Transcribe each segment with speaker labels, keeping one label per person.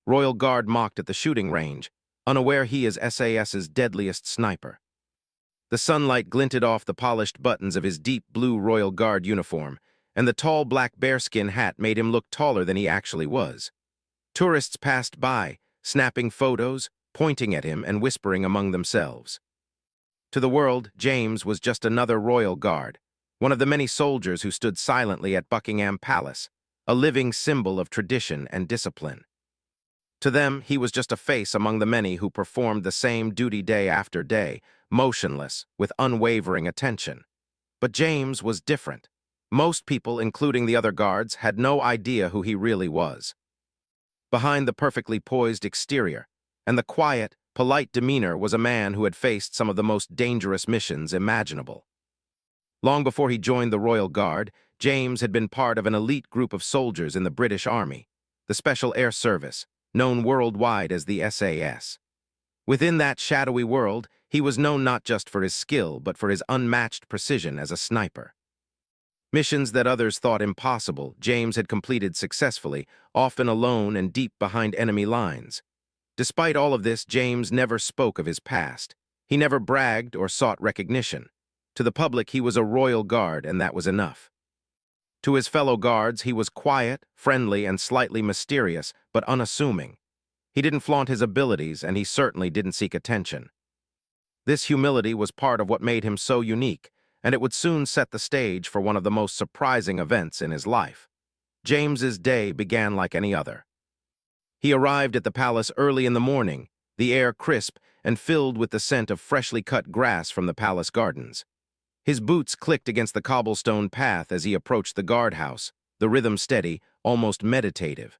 Speaker 1: Royal Guard mocked at the shooting range, unaware he is SAS's deadliest sniper. The sunlight glinted off the polished buttons of his deep blue Royal Guard uniform, and the tall black bearskin hat made him look taller than he actually was. Tourists passed by, snapping photos, pointing at him and whispering among themselves. To the world, James was just another Royal Guard, one of the many soldiers who stood silently at Buckingham Palace, a living symbol of tradition and discipline. To them, he was just a face among the many who performed the same duty day after day, motionless, with unwavering attention. But James was different. Most people, including the other guards, had no idea who he really was. Behind the perfectly poised exterior and the quiet, polite demeanor was a man who had faced some of the most dangerous missions imaginable. Long before he joined the Royal Guard, James had been part of an elite group of soldiers in the British Army, the Special Air Service, known worldwide as the SAS. Within that shadowy world, he was known not just for his skill, but for his unmatched precision as a sniper. Missions that others thought impossible, James had completed successfully, often alone and deep behind enemy lines. Despite all of this, James never spoke of his past. He never bragged or sought recognition. To the public, he was a Royal Guard, and that was enough. To his fellow guards, he was quiet, friendly, and slightly mysterious, but unassuming. He didn't flaunt his abilities, and he certainly didn't seek attention. This humility was part of what made him so unique, and it would soon set the stage for one of the most surprising events in his life. James's day began like any other. He arrived at the palace early in the morning, the air crisp and filled with the scent of freshly cut grass from the palace gardens. His boots clicked against the cobblestone path as he approached the guardhouse, the rhythm steady, almost meditative.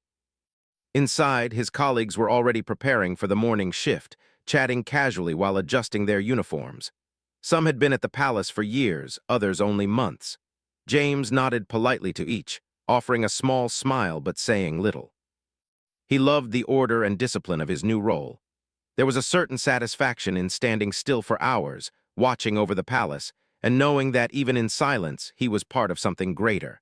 Speaker 1: Inside, his colleagues were already preparing for the morning shift, chatting casually while adjusting their uniforms. Some had been at the palace for years, others only months. James nodded politely to each, offering a small smile but saying little. He loved the order and discipline of his new role. There was a certain satisfaction in standing still for hours, watching over the palace, and knowing that even in silence, he was part of something greater.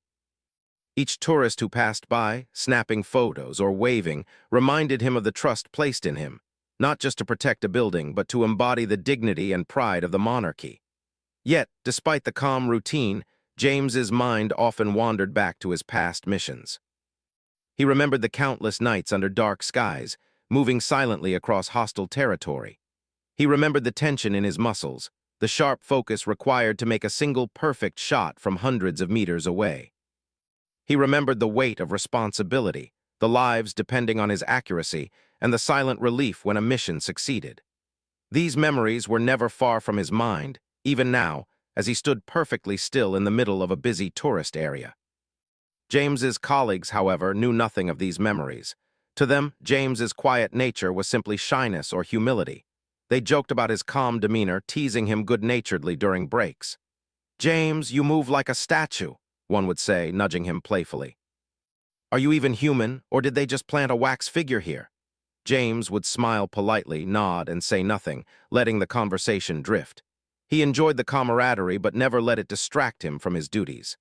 Speaker 1: Each tourist who passed by, snapping photos or waving, reminded him of the trust placed in him, not just to protect a building, but to embody the dignity and pride of the monarchy. Yet, despite the calm routine, James's mind often wandered back to his past missions. He remembered the countless nights under dark skies, moving silently across hostile territory. He remembered the tension in his muscles, the sharp focus required to make a single perfect shot from hundreds of meters away. He remembered the weight of responsibility, the lives depending on his accuracy, and the silent relief when a mission succeeded. These memories were never far from his mind, even now, as he stood perfectly still in the middle of a busy tourist area. James's colleagues, however, knew nothing of these memories. To them, James's quiet nature was simply shyness or humility. They joked about his calm demeanor, teasing him good-naturedly during breaks. "James, you move like a statue," one would say, nudging him playfully. "Are you even human, or did they just plant a wax figure here?" James would smile politely, nod, and say nothing, letting the conversation drift. He enjoyed the camaraderie but never let it distract him from his duties.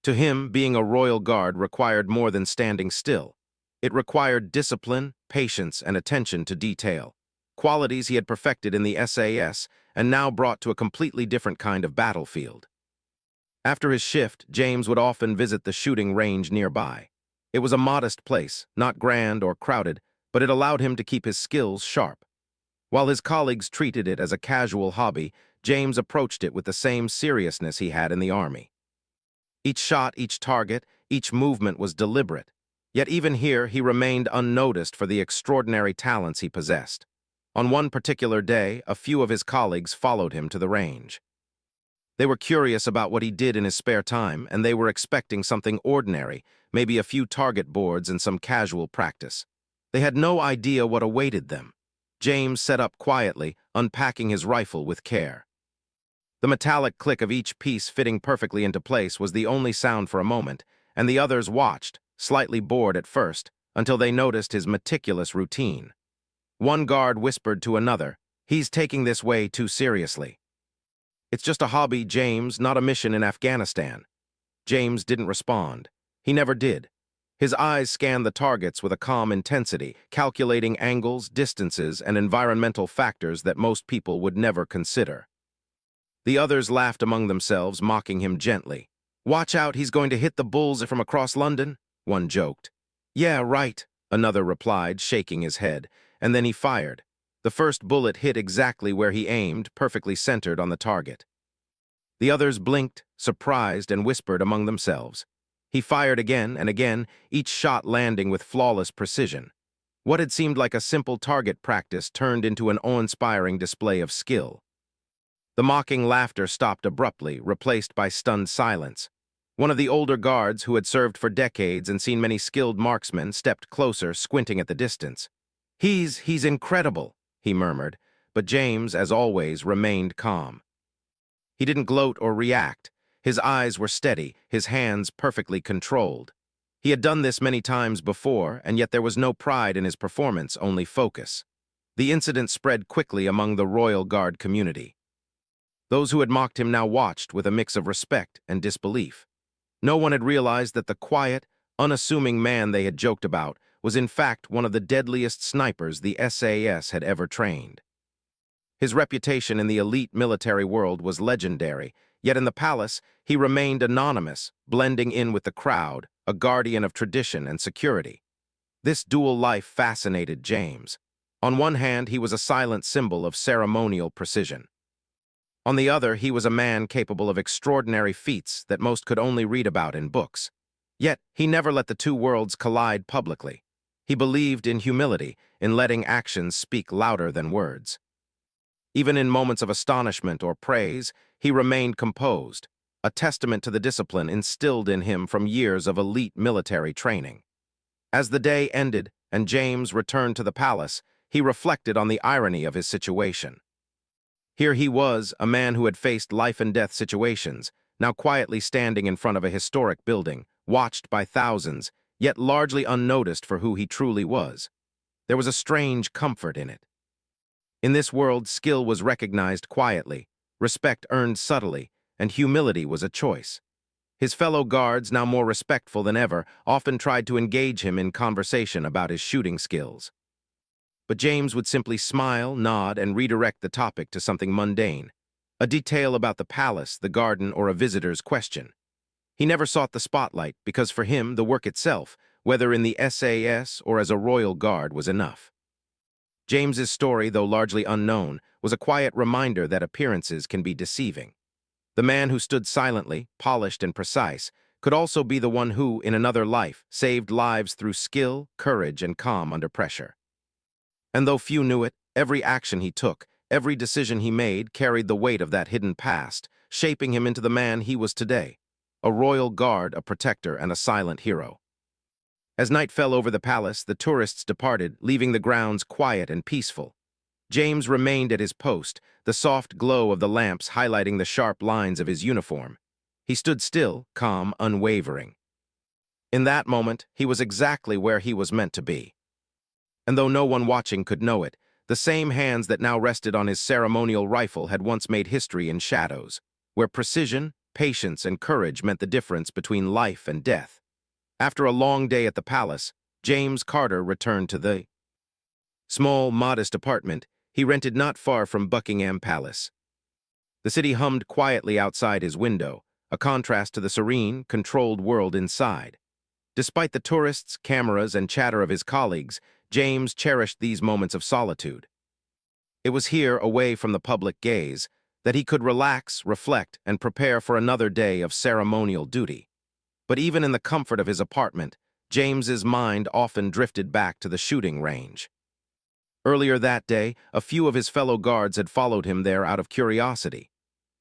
Speaker 1: To him, being a Royal Guard required more than standing still. It required discipline, patience, and attention to detail, qualities he had perfected in the SAS and now brought to a completely different kind of battlefield. After his shift, James would often visit the shooting range nearby. It was a modest place, not grand or crowded, but it allowed him to keep his skills sharp. While his colleagues treated it as a casual hobby, James approached it with the same seriousness he had in the army. Each shot, each target, each movement was deliberate. Yet even here, he remained unnoticed for the extraordinary talents he possessed. On one particular day, a few of his colleagues followed him to the range. They were curious about what he did in his spare time, and they were expecting something ordinary, maybe a few target boards and some casual practice. They had no idea what awaited them. James sat up quietly, unpacking his rifle with care. The metallic click of each piece fitting perfectly into place was the only sound for a moment, and the others watched, slightly bored at first, until they noticed his meticulous routine. One guard whispered to another, "He's taking this way too seriously." "It's just a hobby, James, not a mission in Afghanistan." James didn't respond. He never did. His eyes scanned the targets with a calm intensity, calculating angles, distances, and environmental factors that most people would never consider. The others laughed among themselves, mocking him gently. "Watch out, he's going to hit the bulls from across London," one joked. "Yeah, right," another replied, shaking his head, and then he fired. The first bullet hit exactly where he aimed, perfectly centered on the target. The others blinked, surprised, and whispered among themselves. He fired again and again, each shot landing with flawless precision. What had seemed like a simple target practice turned into an awe-inspiring display of skill. The mocking laughter stopped abruptly, replaced by stunned silence. One of the older guards, who had served for decades and seen many skilled marksmen, stepped closer, squinting at the distance. He's incredible," he murmured, but James, as always, remained calm. He didn't gloat or react. His eyes were steady, his hands perfectly controlled. He had done this many times before, and yet there was no pride in his performance, only focus. The incident spread quickly among the Royal Guard community. Those who had mocked him now watched with a mix of respect and disbelief. No one had realized that the quiet, unassuming man they had joked about was in fact one of the deadliest snipers the SAS had ever trained. His reputation in the elite military world was legendary, yet in the palace he remained anonymous, blending in with the crowd, a guardian of tradition and security. This dual life fascinated James. On one hand, he was a silent symbol of ceremonial precision. On the other, he was a man capable of extraordinary feats that most could only read about in books. Yet, he never let the two worlds collide publicly. He believed in humility, in letting actions speak louder than words. Even in moments of astonishment or praise, he remained composed, a testament to the discipline instilled in him from years of elite military training. As the day ended and James returned to the palace, he reflected on the irony of his situation. Here he was, a man who had faced life-and-death situations, now quietly standing in front of a historic building, watched by thousands, yet largely unnoticed for who he truly was. There was a strange comfort in it. In this world, skill was recognized quietly, respect earned subtly, and humility was a choice. His fellow guards, now more respectful than ever, often tried to engage him in conversation about his shooting skills. But James would simply smile, nod, and redirect the topic to something mundane, a detail about the palace, the garden, or a visitor's question. He never sought the spotlight because for him, the work itself, whether in the SAS or as a royal guard, was enough. James's story, though largely unknown, was a quiet reminder that appearances can be deceiving. The man who stood silently, polished and precise, could also be the one who, in another life, saved lives through skill, courage, and calm under pressure. And though few knew it, every action he took, every decision he made carried the weight of that hidden past, shaping him into the man he was today, a royal guard, a protector, and a silent hero. As night fell over the palace, the tourists departed, leaving the grounds quiet and peaceful. James remained at his post, the soft glow of the lamps highlighting the sharp lines of his uniform. He stood still, calm, unwavering. In that moment, he was exactly where he was meant to be. And though no one watching could know it, the same hands that now rested on his ceremonial rifle had once made history in shadows, where precision, patience, and courage meant the difference between life and death. After a long day at the palace, James Carter returned to the small, modest apartment he rented not far from Buckingham Palace. The city hummed quietly outside his window, a contrast to the serene, controlled world inside. Despite the tourists, cameras, and chatter of his colleagues, James cherished these moments of solitude. It was here, away from the public gaze, that he could relax, reflect, and prepare for another day of ceremonial duty. But even in the comfort of his apartment, James's mind often drifted back to the shooting range. Earlier that day, a few of his fellow guards had followed him there out of curiosity.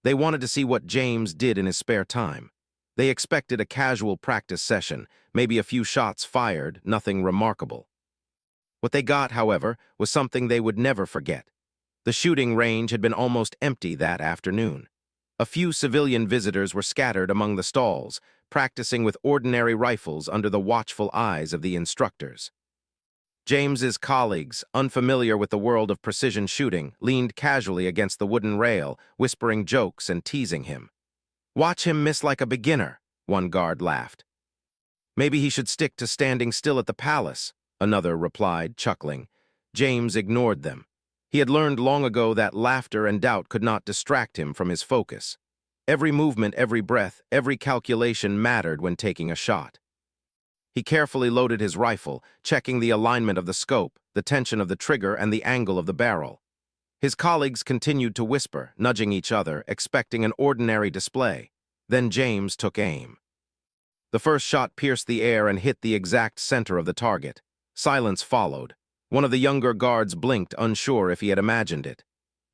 Speaker 1: They wanted to see what James did in his spare time. They expected a casual practice session, maybe a few shots fired, nothing remarkable. What they got, however, was something they would never forget. The shooting range had been almost empty that afternoon. A few civilian visitors were scattered among the stalls, practicing with ordinary rifles under the watchful eyes of the instructors. James's colleagues, unfamiliar with the world of precision shooting, leaned casually against the wooden rail, whispering jokes and teasing him. "Watch him miss like a beginner," one guard laughed. Maybe he should stick to standing still at the palace, another replied, chuckling. James ignored them. He had learned long ago that laughter and doubt could not distract him from his focus. Every movement, every breath, every calculation mattered when taking a shot. He carefully loaded his rifle, checking the alignment of the scope, the tension of the trigger, and the angle of the barrel. His colleagues continued to whisper, nudging each other, expecting an ordinary display. Then James took aim. The first shot pierced the air and hit the exact center of the target. Silence followed. One of the younger guards blinked, unsure if he had imagined it.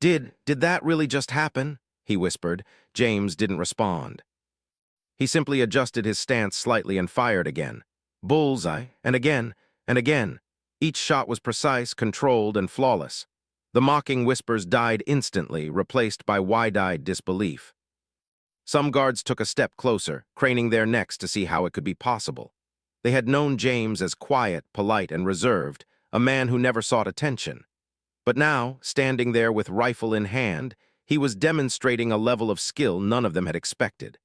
Speaker 1: Did that really just happen?" he whispered. James didn't respond. He simply adjusted his stance slightly and fired again. Bullseye, and again, and again. Each shot was precise, controlled, and flawless. The mocking whispers died instantly, replaced by wide-eyed disbelief. Some guards took a step closer, craning their necks to see how it could be possible. They had known James as quiet, polite, and reserved, a man who never sought attention. But now, standing there with rifle in hand, he was demonstrating a level of skill none of them had expected.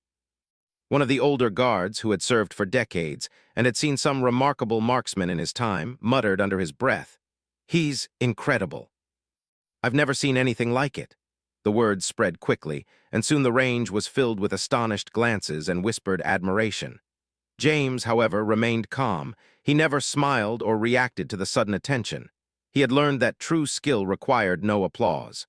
Speaker 1: One of the older guards, who had served for decades and had seen some remarkable marksmen in his time, muttered under his breath, "He's incredible. I've never seen anything like it." The words spread quickly, and soon the range was filled with astonished glances and whispered admiration. James, however, remained calm. He never smiled or reacted to the sudden attention. He had learned that true skill required no applause.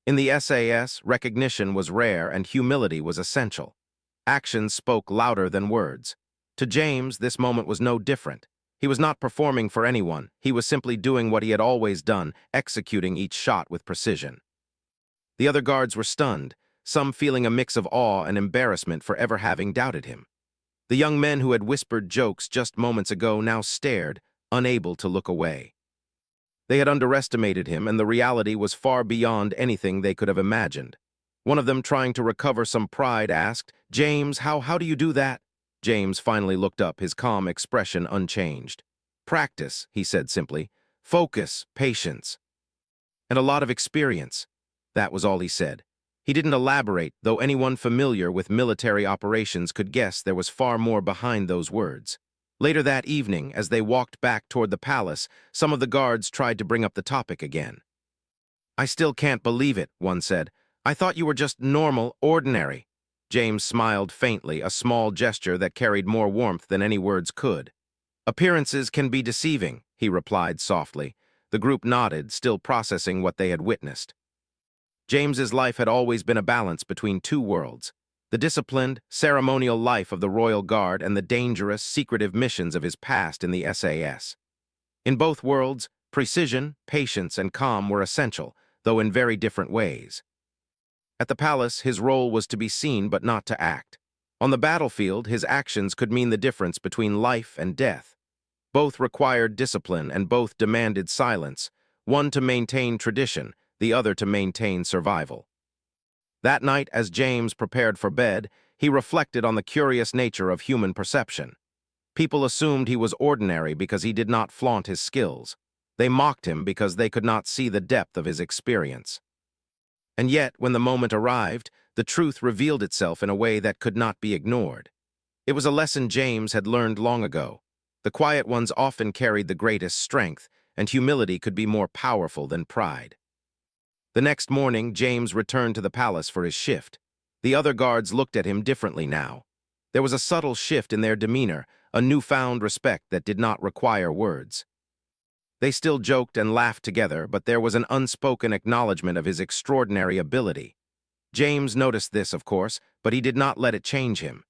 Speaker 1: In the SAS, recognition was rare and humility was essential. Actions spoke louder than words. To James, this moment was no different. He was not performing for anyone. He was simply doing what he had always done, executing each shot with precision. The other guards were stunned, some feeling a mix of awe and embarrassment for ever having doubted him. The young men who had whispered jokes just moments ago now stared, unable to look away. They had underestimated him, and the reality was far beyond anything they could have imagined. One of them, trying to recover some pride, asked, "James, how do you do that?" James finally looked up, his calm expression unchanged. "Practice," he said simply. "Focus, patience, and a lot of experience." That was all he said. He didn't elaborate, though anyone familiar with military operations could guess there was far more behind those words. Later that evening, as they walked back toward the palace, some of the guards tried to bring up the topic again. "I still can't believe it," one said. "I thought you were just normal, ordinary." James smiled faintly, a small gesture that carried more warmth than any words could. "Appearances can be deceiving," he replied softly. The group nodded, still processing what they had witnessed. James's life had always been a balance between two worlds: the disciplined, ceremonial life of the Royal Guard and the dangerous, secretive missions of his past in the SAS. In both worlds, precision, patience, and calm were essential, though in very different ways. At the palace, his role was to be seen but not to act. On the battlefield, his actions could mean the difference between life and death. Both required discipline and both demanded silence, one to maintain tradition, the other to maintain survival. That night, as James prepared for bed, he reflected on the curious nature of human perception. People assumed he was ordinary because he did not flaunt his skills. They mocked him because they could not see the depth of his experience. And yet, when the moment arrived, the truth revealed itself in a way that could not be ignored. It was a lesson James had learned long ago. The quiet ones often carried the greatest strength, and humility could be more powerful than pride. The next morning, James returned to the palace for his shift. The other guards looked at him differently now. There was a subtle shift in their demeanor, a newfound respect that did not require words. They still joked and laughed together, but there was an unspoken acknowledgement of his extraordinary ability. James noticed this, of course, but he did not let it change him.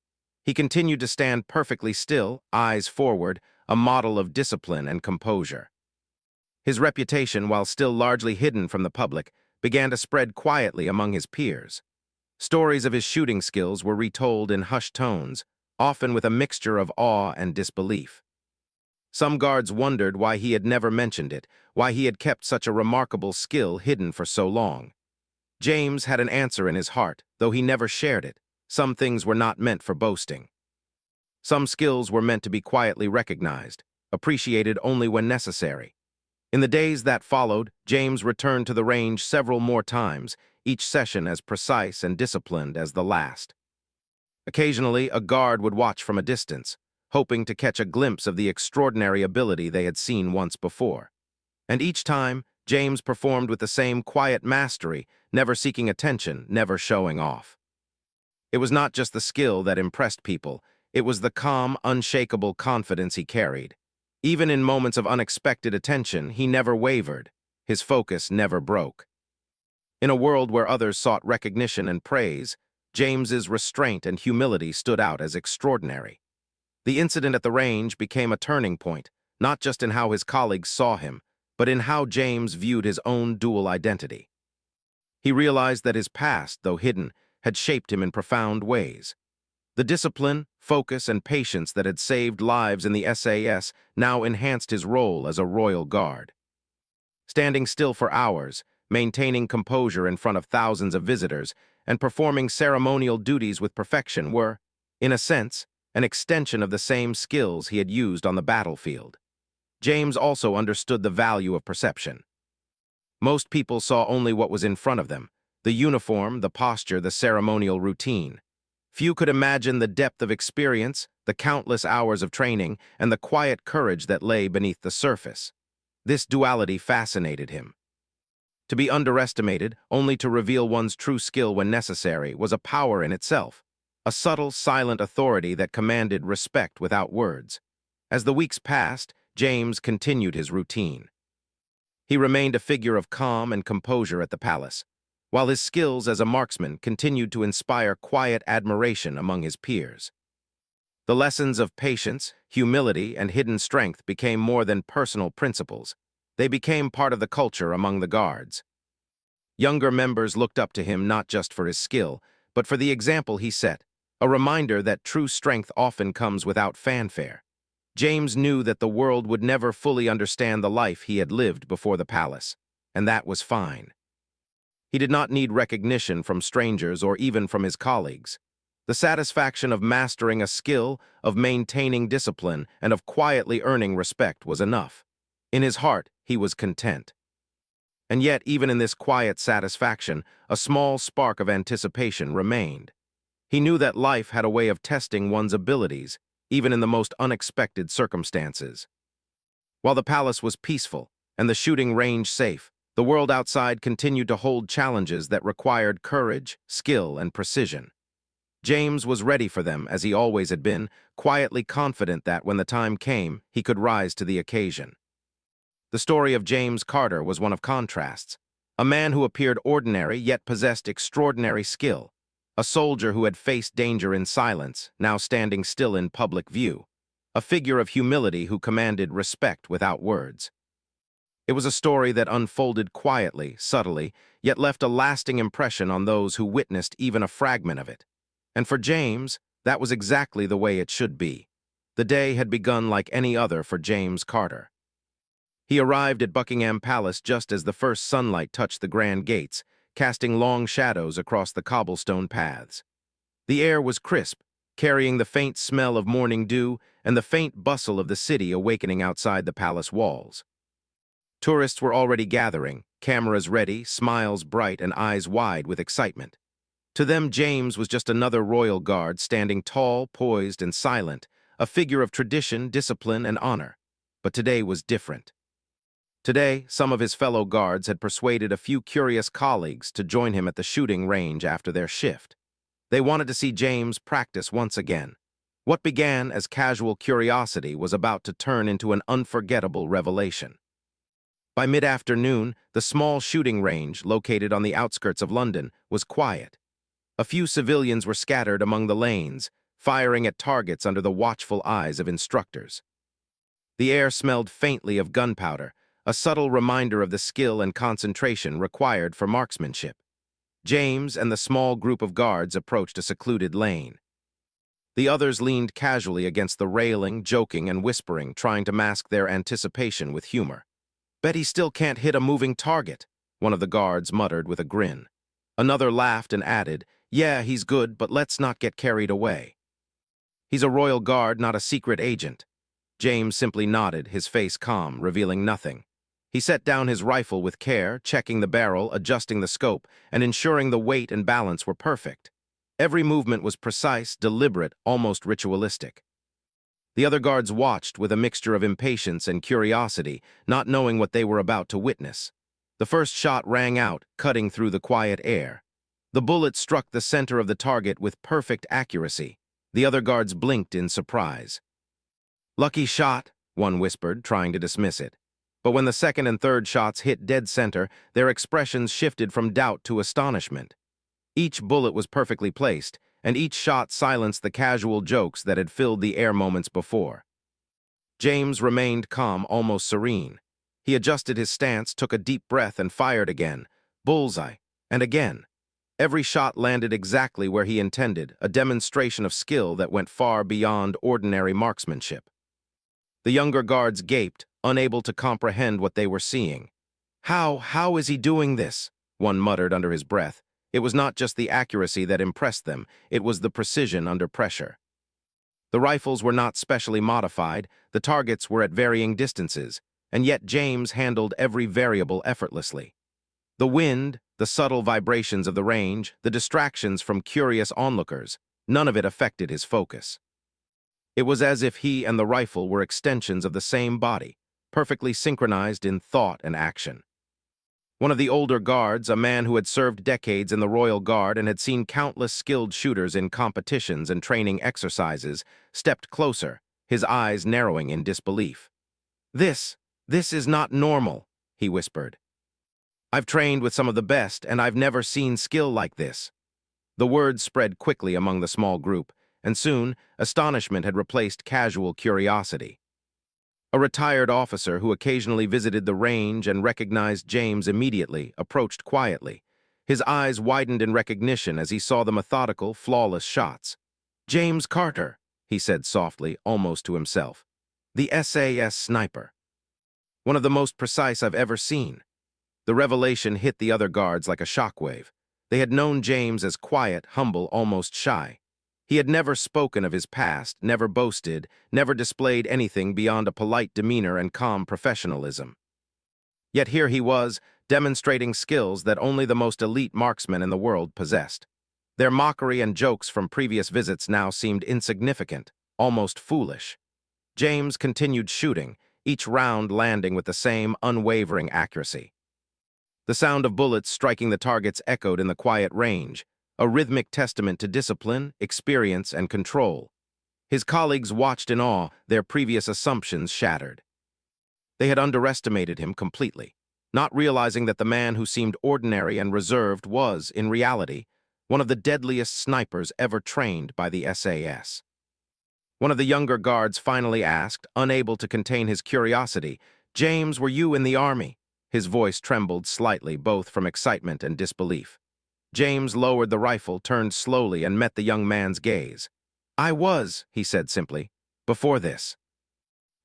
Speaker 1: He continued to stand perfectly still, eyes forward, a model of discipline and composure. His reputation, while still largely hidden from the public, began to spread quietly among his peers. Stories of his shooting skills were retold in hushed tones, often with a mixture of awe and disbelief. Some guards wondered why he had never mentioned it, why he had kept such a remarkable skill hidden for so long. James had an answer in his heart, though he never shared it. Some things were not meant for boasting. Some skills were meant to be quietly recognized, appreciated only when necessary. In the days that followed, James returned to the range several more times, each session as precise and disciplined as the last. Occasionally, a guard would watch from a distance. hoping to catch a glimpse of the extraordinary ability they had seen once before. And each time, James performed with the same quiet mastery, never seeking attention, never showing off. It was not just the skill that impressed people, it was the calm, unshakable confidence he carried. Even in moments of unexpected attention, he never wavered. His focus never broke. In a world where others sought recognition and praise, James's restraint and humility stood out as extraordinary. The incident at the range became a turning point, not just in how his colleagues saw him, but in how James viewed his own dual identity. He realized that his past, though hidden, had shaped him in profound ways. The discipline, focus, and patience that had saved lives in the SAS now enhanced his role as a royal guard. Standing still for hours, maintaining composure in front of thousands of visitors, and performing ceremonial duties with perfection were, in a sense, an extension of the same skills he had used on the battlefield. James also understood the value of perception. Most people saw only what was in front of them: the uniform, the posture, the ceremonial routine. Few could imagine the depth of experience, the countless hours of training, and the quiet courage that lay beneath the surface. This duality fascinated him. To be underestimated, only to reveal one's true skill when necessary, was a power in itself, a subtle, silent authority that commanded respect without words. As the weeks passed, James continued his routine. He remained a figure of calm and composure at the palace, while his skills as a marksman continued to inspire quiet admiration among his peers. The lessons of patience, humility, and hidden strength became more than personal principles. They became part of the culture among the guards. Younger members looked up to him not just for his skill, but for the example he set, a reminder that true strength often comes without fanfare. James knew that the world would never fully understand the life he had lived before the palace, and that was fine. He did not need recognition from strangers or even from his colleagues. The satisfaction of mastering a skill, of maintaining discipline, and of quietly earning respect was enough. In his heart, he was content. And yet, even in this quiet satisfaction, a small spark of anticipation remained. He knew that life had a way of testing one's abilities, even in the most unexpected circumstances. While the palace was peaceful and the shooting range safe, the world outside continued to hold challenges that required courage, skill, and precision. James was ready for them, as he always had been, quietly confident that, when the time came, he could rise to the occasion. The story of James Carter was one of contrasts. A man who appeared ordinary yet possessed extraordinary skill. A soldier who had faced danger in silence, now standing still in public view. A figure of humility who commanded respect without words. It was a story that unfolded quietly, subtly, yet left a lasting impression on those who witnessed even a fragment of it. And for James, that was exactly the way it should be. The day had begun like any other for James Carter. He arrived at Buckingham Palace just as the first sunlight touched the grand gates, casting long shadows across the cobblestone paths. The air was crisp, carrying the faint smell of morning dew and the faint bustle of the city awakening outside the palace walls. Tourists were already gathering, cameras ready, smiles bright, and eyes wide with excitement. To them, James was just another royal guard standing tall, poised, and silent, a figure of tradition, discipline, and honor. But today was different. Today, some of his fellow guards had persuaded a few curious colleagues to join him at the shooting range after their shift. They wanted to see James practice once again. What began as casual curiosity was about to turn into an unforgettable revelation. By mid-afternoon, the small shooting range, located on the outskirts of London, was quiet. A few civilians were scattered among the lanes, firing at targets under the watchful eyes of instructors. The air smelled faintly of gunpowder, a subtle reminder of the skill and concentration required for marksmanship. James and the small group of guards approached a secluded lane. The others leaned casually against the railing, joking and whispering, trying to mask their anticipation with humor. "Bet he still can't hit a moving target," one of the guards muttered with a grin. Another laughed and added, "Yeah, he's good, but let's not get carried away." "He's a royal guard, not a secret agent." James simply nodded, his face calm, revealing nothing. He set down his rifle with care, checking the barrel, adjusting the scope, and ensuring the weight and balance were perfect. Every movement was precise, deliberate, almost ritualistic. The other guards watched with a mixture of impatience and curiosity, not knowing what they were about to witness. The first shot rang out, cutting through the quiet air. The bullet struck the center of the target with perfect accuracy. The other guards blinked in surprise. "Lucky shot," one whispered, trying to dismiss it. But when the second and third shots hit dead center, their expressions shifted from doubt to astonishment. Each bullet was perfectly placed, and each shot silenced the casual jokes that had filled the air moments before. James remained calm, almost serene. He adjusted his stance, took a deep breath, and fired again. Bullseye. And again. Every shot landed exactly where he intended, a demonstration of skill that went far beyond ordinary marksmanship. The younger guards gaped, unable to comprehend what they were seeing. How is he doing this?" one muttered under his breath. It was not just the accuracy that impressed them, it was the precision under pressure. The rifles were not specially modified, the targets were at varying distances, and yet James handled every variable effortlessly. The wind, the subtle vibrations of the range, the distractions from curious onlookers, none of it affected his focus. It was as if he and the rifle were extensions of the same body, perfectly synchronized in thought and action. One of the older guards, a man who had served decades in the Royal Guard and had seen countless skilled shooters in competitions and training exercises, stepped closer, his eyes narrowing in disbelief. This is not normal," he whispered. "I've trained with some of the best, and I've never seen skill like this." The words spread quickly among the small group, and soon, astonishment had replaced casual curiosity. A retired officer who occasionally visited the range and recognized James immediately approached quietly. His eyes widened in recognition as he saw the methodical, flawless shots. "James Carter," he said softly, almost to himself. "The SAS sniper. One of the most precise I've ever seen." The revelation hit the other guards like a shockwave. They had known James as quiet, humble, almost shy. He had never spoken of his past, never boasted, never displayed anything beyond a polite demeanor and calm professionalism. Yet here he was, demonstrating skills that only the most elite marksmen in the world possessed. Their mockery and jokes from previous visits now seemed insignificant, almost foolish. James continued shooting, each round landing with the same unwavering accuracy. The sound of bullets striking the targets echoed in the quiet range, a rhythmic testament to discipline, experience, and control. His colleagues watched in awe, their previous assumptions shattered. They had underestimated him completely, not realizing that the man who seemed ordinary and reserved was, in reality, one of the deadliest snipers ever trained by the SAS. One of the younger guards finally asked, unable to contain his curiosity, "James, were you in the army?" His voice trembled slightly, both from excitement and disbelief. James lowered the rifle, turned slowly, and met the young man's gaze. "I was," he said simply, "before this."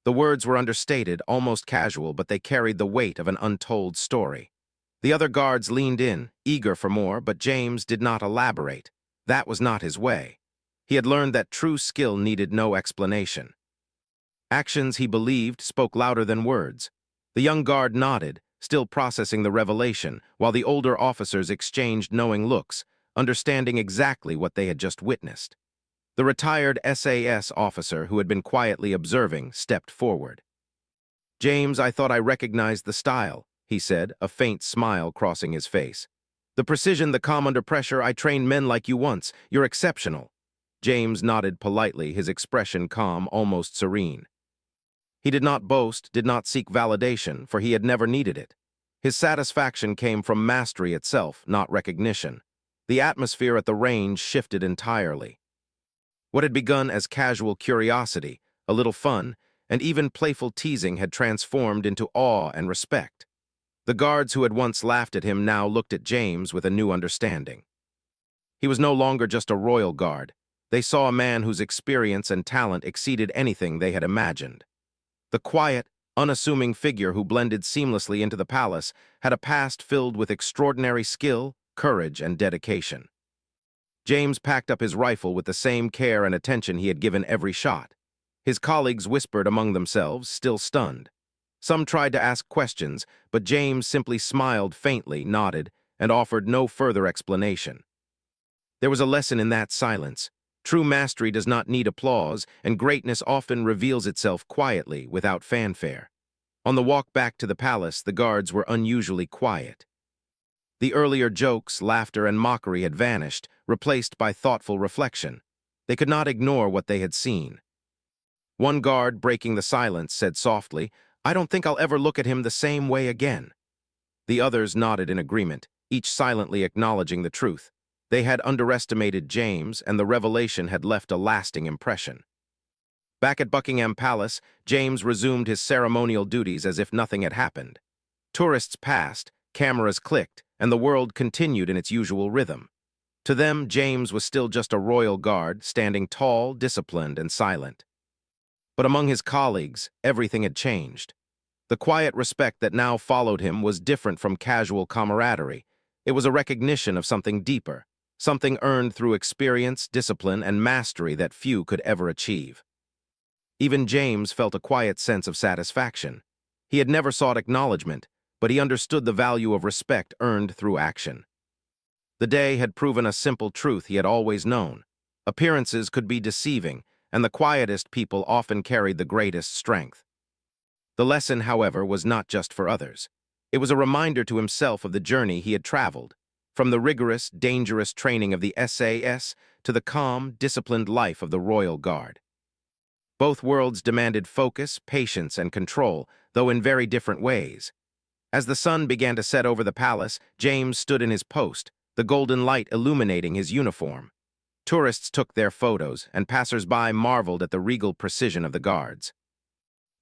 Speaker 1: The words were understated, almost casual, but they carried the weight of an untold story. The other guards leaned in, eager for more, but James did not elaborate. That was not his way. He had learned that true skill needed no explanation. Actions, he believed, spoke louder than words. The young guard nodded, still processing the revelation, while the older officers exchanged knowing looks, understanding exactly what they had just witnessed. The retired SAS officer, who had been quietly observing, stepped forward. "James, I thought I recognized the style," he said, a faint smile crossing his face. "The precision, the calm under pressure, I trained men like you once. You're exceptional." James nodded politely, his expression calm, almost serene. He did not boast, did not seek validation, for he had never needed it. His satisfaction came from mastery itself, not recognition. The atmosphere at the range shifted entirely. What had begun as casual curiosity, a little fun, and even playful teasing had transformed into awe and respect. The guards who had once laughed at him now looked at James with a new understanding. He was no longer just a royal guard. They saw a man whose experience and talent exceeded anything they had imagined. The quiet, unassuming figure who blended seamlessly into the palace had a past filled with extraordinary skill, courage, and dedication. James packed up his rifle with the same care and attention he had given every shot. His colleagues whispered among themselves, still stunned. Some tried to ask questions, but James simply smiled faintly, nodded, and offered no further explanation. There was a lesson in that silence. True mastery does not need applause, and greatness often reveals itself quietly, without fanfare. On the walk back to the palace, the guards were unusually quiet. The earlier jokes, laughter, and mockery had vanished, replaced by thoughtful reflection. They could not ignore what they had seen. One guard, breaking the silence, said softly, "I don't think I'll ever look at him the same way again." The others nodded in agreement, each silently acknowledging the truth. They had underestimated James, and the revelation had left a lasting impression. Back at Buckingham Palace, James resumed his ceremonial duties as if nothing had happened. Tourists passed, cameras clicked, and the world continued in its usual rhythm. To them, James was still just a royal guard, standing tall, disciplined, and silent. But among his colleagues, everything had changed. The quiet respect that now followed him was different from casual camaraderie. It was a recognition of something deeper, something earned through experience, discipline, and mastery that few could ever achieve. Even James felt a quiet sense of satisfaction. He had never sought acknowledgement, but he understood the value of respect earned through action. The day had proven a simple truth he had always known. Appearances could be deceiving, and the quietest people often carried the greatest strength. The lesson, however, was not just for others. It was a reminder to himself of the journey he had traveled, from the rigorous, dangerous training of the SAS to the calm, disciplined life of the Royal Guard. Both worlds demanded focus, patience, and control, though in very different ways. As the sun began to set over the palace, James stood in his post, the golden light illuminating his uniform. Tourists took their photos, and passers-by marveled at the regal precision of the guards.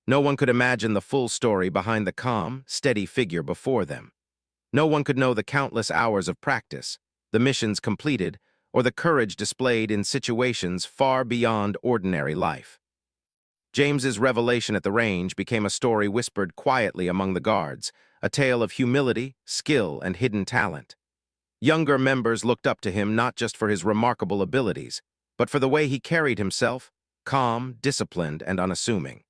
Speaker 1: No one could imagine the full story behind the calm, steady figure before them. No one could know the countless hours of practice, the missions completed, or the courage displayed in situations far beyond ordinary life. James's revelation at the range became a story whispered quietly among the guards, a tale of humility, skill, and hidden talent. Younger members looked up to him not just for his remarkable abilities, but for the way he carried himself, calm, disciplined, and unassuming.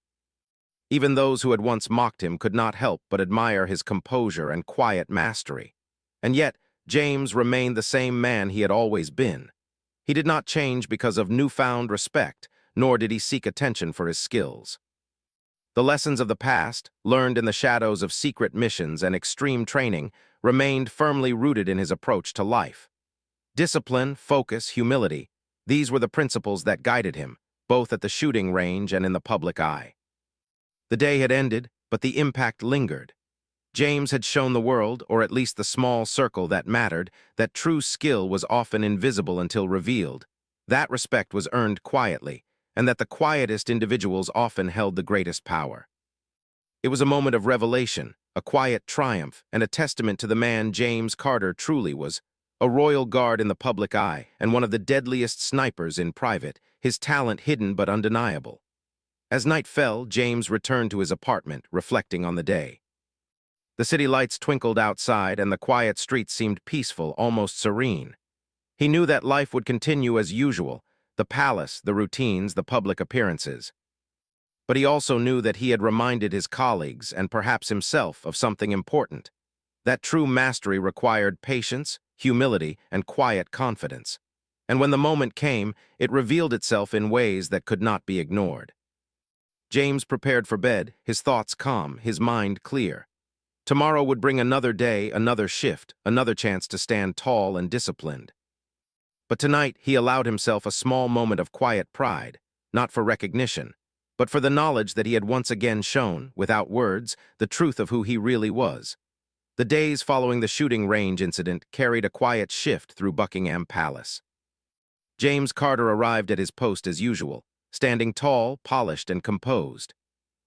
Speaker 1: Even those who had once mocked him could not help but admire his composure and quiet mastery. And yet, James remained the same man he had always been. He did not change because of newfound respect, nor did he seek attention for his skills. The lessons of the past, learned in the shadows of secret missions and extreme training, remained firmly rooted in his approach to life. Discipline, focus, humility, these were the principles that guided him, both at the shooting range and in the public eye. The day had ended, but the impact lingered. James had shown the world, or at least the small circle that mattered, that true skill was often invisible until revealed. That respect was earned quietly, and that the quietest individuals often held the greatest power. It was a moment of revelation, a quiet triumph, and a testament to the man James Carter truly was, a royal guard in the public eye and one of the deadliest snipers in private, his talent hidden but undeniable. As night fell, James returned to his apartment, reflecting on the day. The city lights twinkled outside, and the quiet streets seemed peaceful, almost serene. He knew that life would continue as usual, the palace, the routines, the public appearances. But he also knew that he had reminded his colleagues, and perhaps himself, of something important. That true mastery required patience, humility, and quiet confidence. And when the moment came, it revealed itself in ways that could not be ignored. James prepared for bed, his thoughts calm, his mind clear. Tomorrow would bring another day, another shift, another chance to stand tall and disciplined. But tonight, he allowed himself a small moment of quiet pride, not for recognition, but for the knowledge that he had once again shown, without words, the truth of who he really was. The days following the shooting range incident carried a quiet shift through Buckingham Palace. James Carter arrived at his post as usual, standing tall, polished, and composed.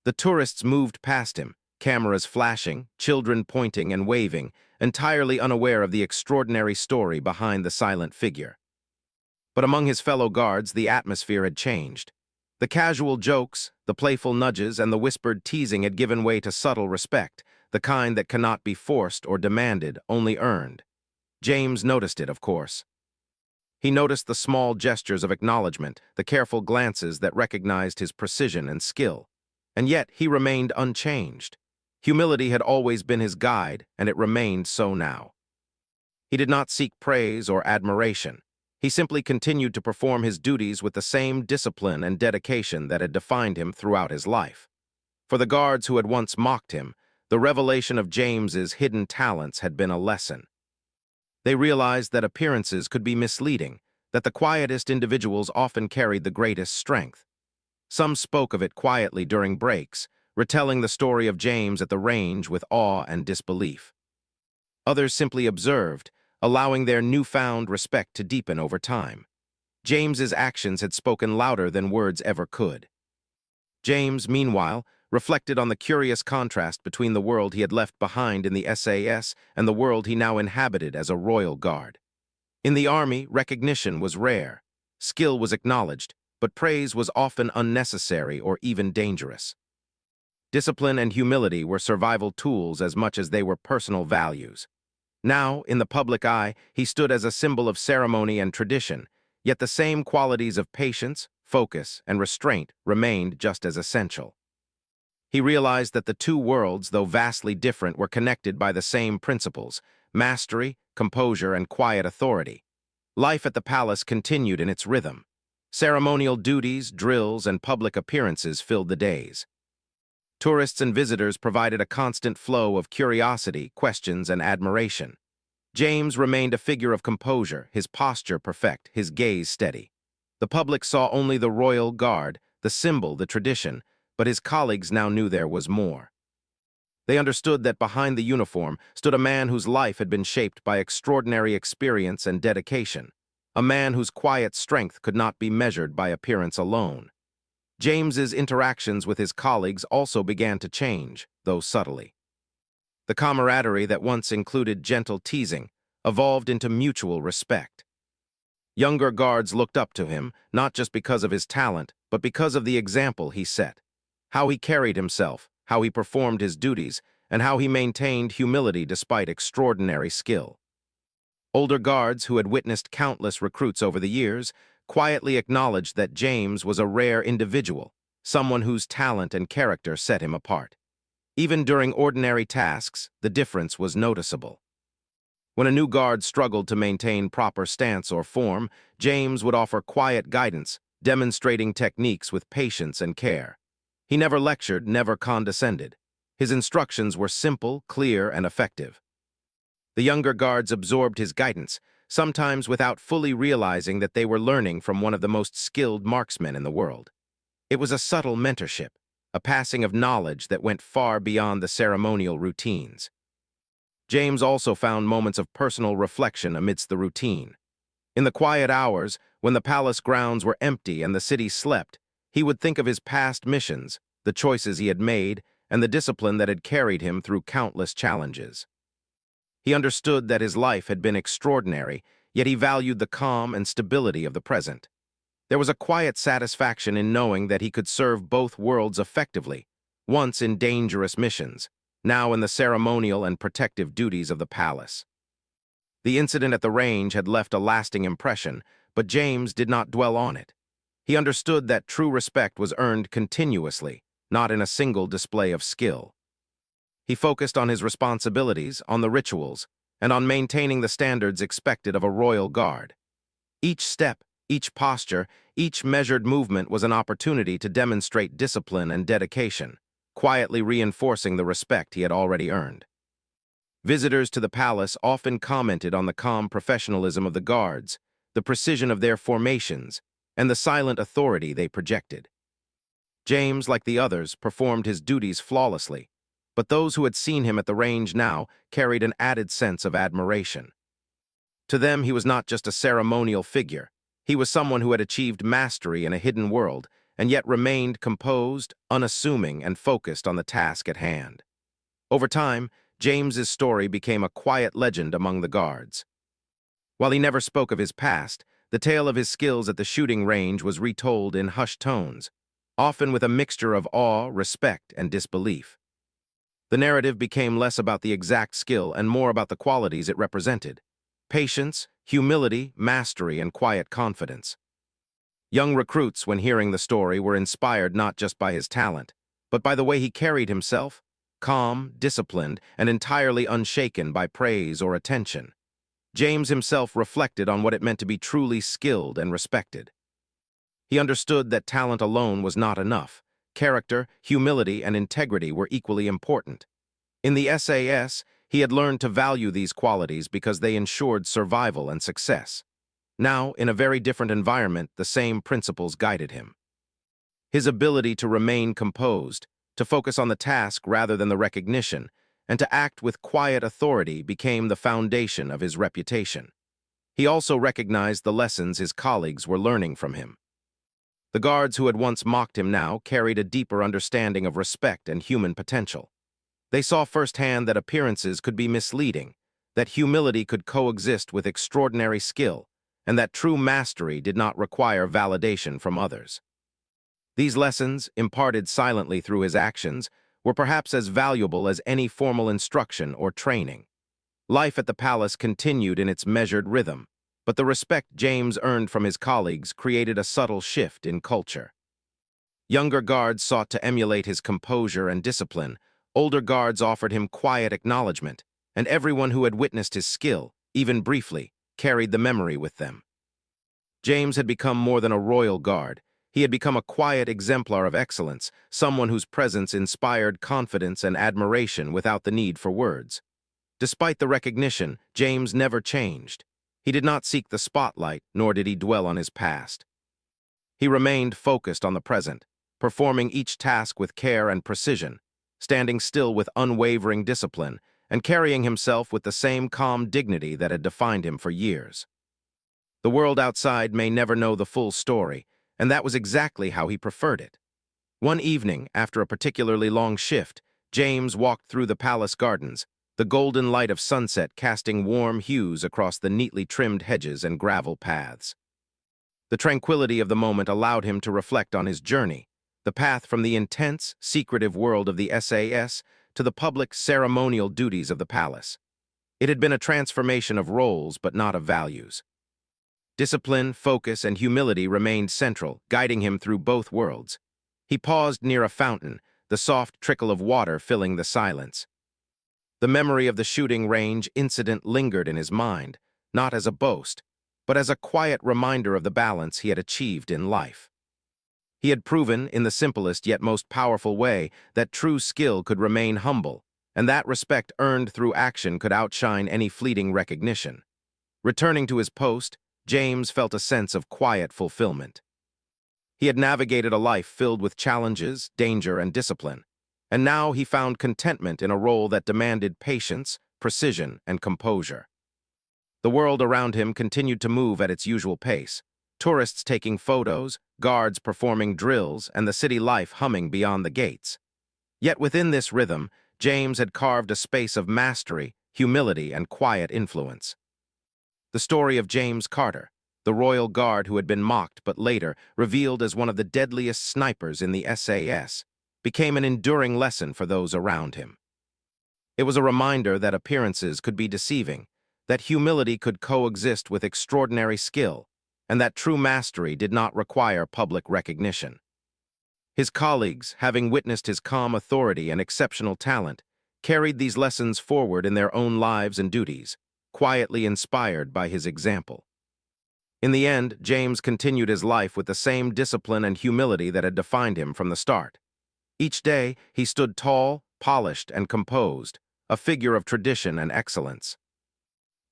Speaker 1: The tourists moved past him, cameras flashing, children pointing and waving, entirely unaware of the extraordinary story behind the silent figure. But among his fellow guards, the atmosphere had changed. The casual jokes, the playful nudges, and the whispered teasing had given way to subtle respect, the kind that cannot be forced or demanded, only earned. James noticed it, of course. He noticed the small gestures of acknowledgement, the careful glances that recognized his precision and skill. And yet he remained unchanged. Humility had always been his guide, and it remained so now. He did not seek praise or admiration. He simply continued to perform his duties with the same discipline and dedication that had defined him throughout his life. For the guards who had once mocked him, the revelation of James's hidden talents had been a lesson. They realized that appearances could be misleading, that the quietest individuals often carried the greatest strength. Some spoke of it quietly during breaks, retelling the story of James at the range with awe and disbelief. Others simply observed, allowing their newfound respect to deepen over time. James's actions had spoken louder than words ever could. James, meanwhile, reflected on the curious contrast between the world he had left behind in the SAS and the world he now inhabited as a royal guard. In the army, recognition was rare. Skill was acknowledged, but praise was often unnecessary or even dangerous. Discipline and humility were survival tools as much as they were personal values. Now, in the public eye, he stood as a symbol of ceremony and tradition, yet the same qualities of patience, focus, and restraint remained just as essential. He realized that the two worlds, though vastly different, were connected by the same principles: mastery, composure, and quiet authority. Life at the palace continued in its rhythm. Ceremonial duties, drills, and public appearances filled the days. Tourists and visitors provided a constant flow of curiosity, questions, and admiration. James remained a figure of composure, his posture perfect, his gaze steady. The public saw only the royal guard, the symbol, the tradition, but his colleagues now knew there was more. They understood that behind the uniform stood a man whose life had been shaped by extraordinary experience and dedication, a man whose quiet strength could not be measured by appearance alone. James's interactions with his colleagues also began to change, though subtly. The camaraderie that once included gentle teasing evolved into mutual respect. Younger guards looked up to him, not just because of his talent, but because of the example he set. How he carried himself, how he performed his duties, and how he maintained humility despite extraordinary skill. Older guards who had witnessed countless recruits over the years quietly acknowledged that James was a rare individual, someone whose talent and character set him apart. Even during ordinary tasks, the difference was noticeable. When a new guard struggled to maintain proper stance or form, James would offer quiet guidance, demonstrating techniques with patience and care. He never lectured, never condescended. His instructions were simple, clear, and effective. The younger guards absorbed his guidance, sometimes without fully realizing that they were learning from one of the most skilled marksmen in the world. It was a subtle mentorship, a passing of knowledge that went far beyond the ceremonial routines. James also found moments of personal reflection amidst the routine. In the quiet hours, when the palace grounds were empty and the city slept, he would think of his past missions, the choices he had made, and the discipline that had carried him through countless challenges. He understood that his life had been extraordinary, yet he valued the calm and stability of the present. There was a quiet satisfaction in knowing that he could serve both worlds effectively, once in dangerous missions, now in the ceremonial and protective duties of the palace. The incident at the range had left a lasting impression, but James did not dwell on it. He understood that true respect was earned continuously, not in a single display of skill. He focused on his responsibilities, on the rituals, and on maintaining the standards expected of a royal guard. Each step, each posture, each measured movement was an opportunity to demonstrate discipline and dedication, quietly reinforcing the respect he had already earned. Visitors to the palace often commented on the calm professionalism of the guards, the precision of their formations, and the silent authority they projected. James, like the others, performed his duties flawlessly, but those who had seen him at the range now carried an added sense of admiration. To them, he was not just a ceremonial figure. He was someone who had achieved mastery in a hidden world, and yet remained composed, unassuming, and focused on the task at hand. Over time, James's story became a quiet legend among the guards. While he never spoke of his past, the tale of his skills at the shooting range was retold in hushed tones, often with a mixture of awe, respect, and disbelief. The narrative became less about the exact skill and more about the qualities it represented: patience, humility, mastery, and quiet confidence. Young recruits, when hearing the story, were inspired not just by his talent, but by the way he carried himself, calm, disciplined, and entirely unshaken by praise or attention. James himself reflected on what it meant to be truly skilled and respected. He understood that talent alone was not enough. Character, humility, and integrity were equally important. In the SAS, he had learned to value these qualities because they ensured survival and success. Now, in a very different environment, the same principles guided him. His ability to remain composed, to focus on the task rather than the recognition, and to act with quiet authority became the foundation of his reputation. He also recognized the lessons his colleagues were learning from him. The guards who had once mocked him now carried a deeper understanding of respect and human potential. They saw firsthand that appearances could be misleading, that humility could coexist with extraordinary skill, and that true mastery did not require validation from others. These lessons, imparted silently through his actions, were perhaps as valuable as any formal instruction or training. Life at the palace continued in its measured rhythm, but the respect James earned from his colleagues created a subtle shift in culture. Younger guards sought to emulate his composure and discipline, older guards offered him quiet acknowledgement, and everyone who had witnessed his skill, even briefly, carried the memory with them. James had become more than a royal guard. He had become a quiet exemplar of excellence, someone whose presence inspired confidence and admiration without the need for words. Despite the recognition, James never changed. He did not seek the spotlight, nor did he dwell on his past. He remained focused on the present, performing each task with care and precision, standing still with unwavering discipline, and carrying himself with the same calm dignity that had defined him for years. The world outside may never know the full story, and that was exactly how he preferred it. One evening, after a particularly long shift, James walked through the palace gardens, the golden light of sunset casting warm hues across the neatly trimmed hedges and gravel paths. The tranquility of the moment allowed him to reflect on his journey, the path from the intense, secretive world of the SAS to the public, ceremonial duties of the palace. It had been a transformation of roles, but not of values. Discipline, focus, and humility remained central, guiding him through both worlds. He paused near a fountain, the soft trickle of water filling the silence. The memory of the shooting range incident lingered in his mind, not as a boast, but as a quiet reminder of the balance he had achieved in life. He had proven, in the simplest yet most powerful way, that true skill could remain humble, and that respect earned through action could outshine any fleeting recognition. Returning to his post, James felt a sense of quiet fulfillment. He had navigated a life filled with challenges, danger, and discipline, and now he found contentment in a role that demanded patience, precision, and composure. The world around him continued to move at its usual pace, tourists taking photos, guards performing drills, and the city life humming beyond the gates. Yet within this rhythm, James had carved a space of mastery, humility, and quiet influence. The story of James Carter, the royal guard who had been mocked but later revealed as one of the deadliest snipers in the SAS, became an enduring lesson for those around him. It was a reminder that appearances could be deceiving, that humility could coexist with extraordinary skill, and that true mastery did not require public recognition. His colleagues, having witnessed his calm authority and exceptional talent, carried these lessons forward in their own lives and duties, quietly inspired by his example. In the end, James continued his life with the same discipline and humility that had defined him from the start. Each day, he stood tall, polished, and composed, a figure of tradition and excellence.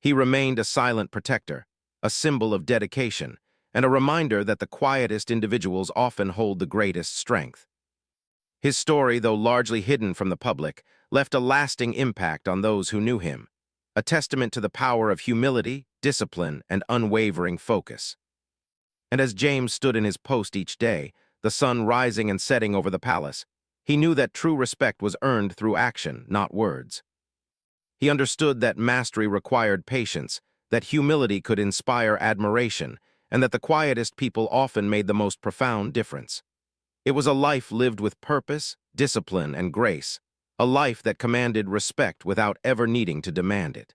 Speaker 1: He remained a silent protector, a symbol of dedication, and a reminder that the quietest individuals often hold the greatest strength. His story, though largely hidden from the public, left a lasting impact on those who knew him, a testament to the power of humility, discipline, and unwavering focus. And as James stood in his post each day, the sun rising and setting over the palace, he knew that true respect was earned through action, not words. He understood that mastery required patience, that humility could inspire admiration, and that the quietest people often made the most profound difference. It was a life lived with purpose, discipline, and grace, a life that commanded respect without ever needing to demand it.